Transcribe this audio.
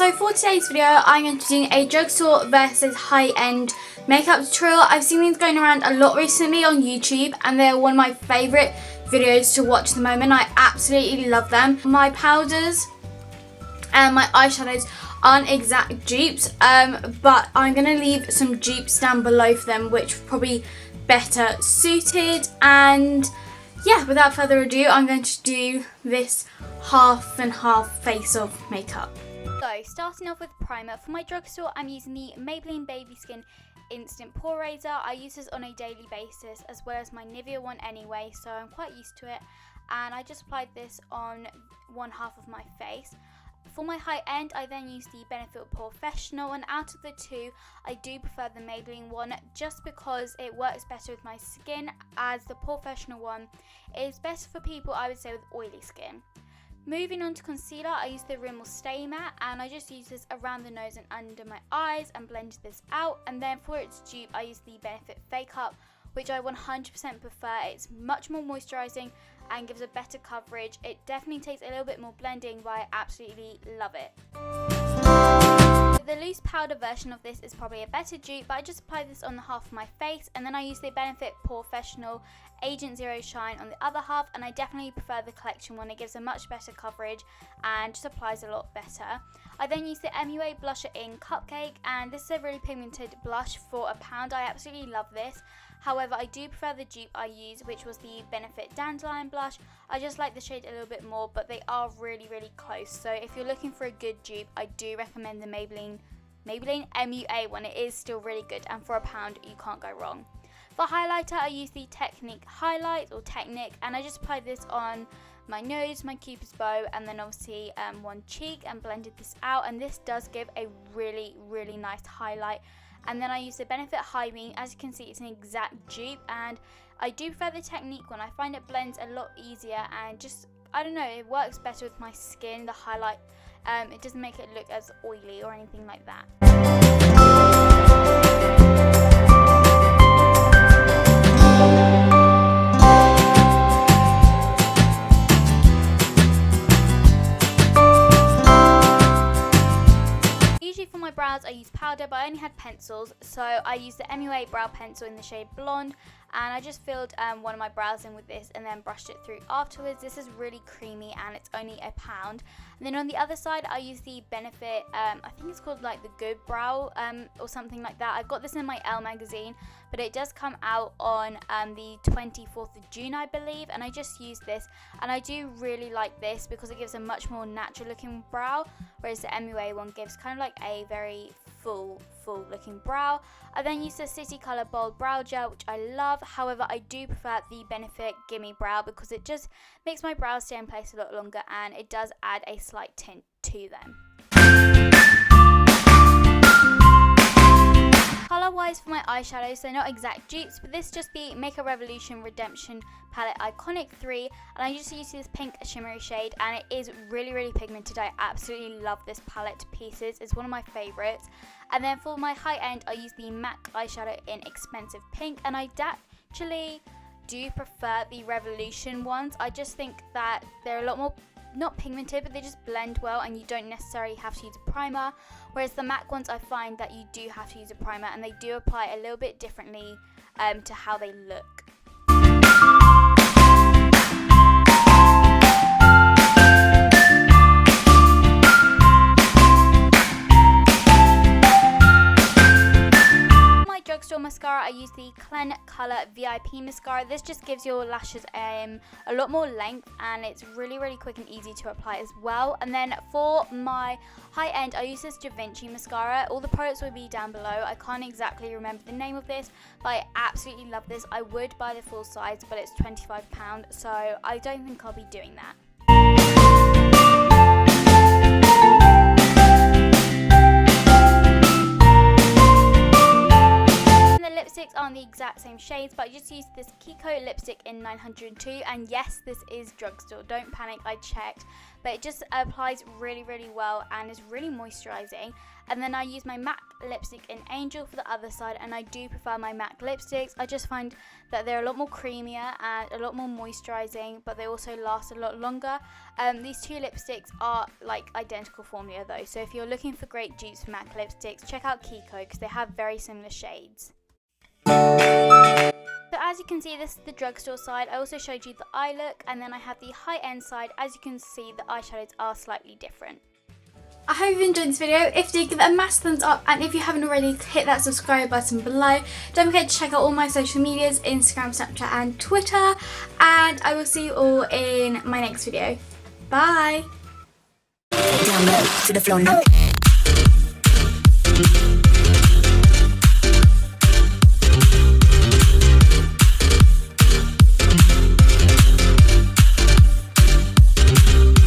So for today's video, I'm going to be doing a drugstore versus high-end makeup tutorial. I've seen these going around a lot recently on YouTube and they're one of my favourite videos to watch at the moment. I absolutely love them. My powders and my eyeshadows aren't exact dupes, but I'm going to leave some dupes down below for them, which are probably better suited. And yeah, without further ado, I'm going to do this half and half face of makeup. So, starting off with primer, for my drugstore I'm using the Maybelline Baby Skin Instant Pore Razor. I use this on a daily basis, as well as my Nivea one anyway, so I'm quite used to it. And I just applied this on one half of my face. For my high end, I then use the Benefit Porefessional, and out of the two, I do prefer the Maybelline one just because it works better with my skin, as the Porefessional one is better for people, I would say, with oily skin. Moving on to concealer, I use the Rimmel Stay Matte, and I just use this around the nose and under my eyes and blend this out. And then for its dupe, I use the Benefit Fake Up, which I 100% prefer. It's much more moisturising and gives a better coverage. It definitely takes a little bit more blending, but I absolutely love it. The loose powder version of this is probably a better dupe, but I just apply this on the half of my face, and then I use the Benefit Porefessional Agent Zero Shine on the other half, and I definitely prefer the collection one. It gives a much better coverage and just applies a lot better. I then use the MUA Blusher in Cupcake, and this is a really pigmented blush for £1. I absolutely love this. However, I do prefer the dupe I used, which was the Benefit Dandelion blush. I just like the shade a little bit more, but they are really close. So if you're looking for a good dupe, I do recommend the Maybelline MUA one. It is still really good, and for £1 you can't go wrong. For highlighter, I use the Technic highlight, or Technic, and I just applied this on my nose, my cupid's bow, and then obviously one cheek, and blended this out, and this does give a really nice highlight. And then I use the Benefit High Beam. As you can see, it's an exact dupe, and I do prefer the Technique one. I find it blends a lot easier, and just, I don't know, it works better with my skin, the highlight. It doesn't make it look as oily or anything like that. Brows, I use powder, but I only had pencils, so I used the MUA brow pencil in the shade Blonde, and I just filled one of my brows in with this and then brushed it through afterwards. This is really creamy and it's only £1. And then on the other side, I use the Benefit, I think it's called like the Good Brow or something like that. I got this in my Elle magazine, but it does come out on the 24th of June, I believe, and I just used this, and I do really like this because it gives a much more natural looking brow, whereas the MUA one gives kind of like a very full looking brow. I then use the City Colour Bold Brow Gel, which I love. However, I do prefer the Benefit Gimme Brow because it just makes my brows stay in place a lot longer, and it does add a slight tint to them. Colour wise for my eyeshadows, they're not exact dupes, but this is just the Makeup Revolution Redemption Palette Iconic 3, and I just use this pink shimmery shade, and it is really pigmented. I absolutely love this palette to pieces. It's one of my favourites. And then for my high end, I use the MAC eyeshadow in Expensive Pink, and I actually do prefer the Revolution ones. I just think that they're a lot more, not pigmented, but they just blend well, and you don't necessarily have to use a primer, whereas the MAC ones, I find that you do have to use a primer, and they do apply a little bit differently to how they look. Drugstore mascara, I use the Kleancolor VIP mascara. This just gives your lashes a lot more length, and it's really quick and easy to apply as well. And then for my high end, I use this Givenchy mascara. All the products will be down below. I can't exactly remember the name of this, but I absolutely love this. I would buy the full size, but it's £25, so I don't think I'll be doing that. Lipsticks aren't the exact same shades, but I just used this Kiko lipstick in 902, and yes, this is Drugstore, don't panic, I checked, but it just applies really well and is really moisturising. And then I use my MAC lipstick in Angel for the other side, and I do prefer my MAC lipsticks. I just find that they're a lot more creamier and a lot more moisturising, but they also last a lot longer. These two lipsticks are like identical formula though, so if you're looking for great dupes for MAC lipsticks, check out Kiko because they have very similar shades. So as you can see, this is the drugstore side. I also showed you the eye look, and then I have the high-end side. As you can see, the eyeshadows are slightly different. I hope you enjoyed this video. If you did, give it a massive thumbs up, and if you haven't already, hit that subscribe button below. Don't forget to check out all my social medias, Instagram, Snapchat and Twitter, and I will see you all in my next video. Bye! Down low to the floor now.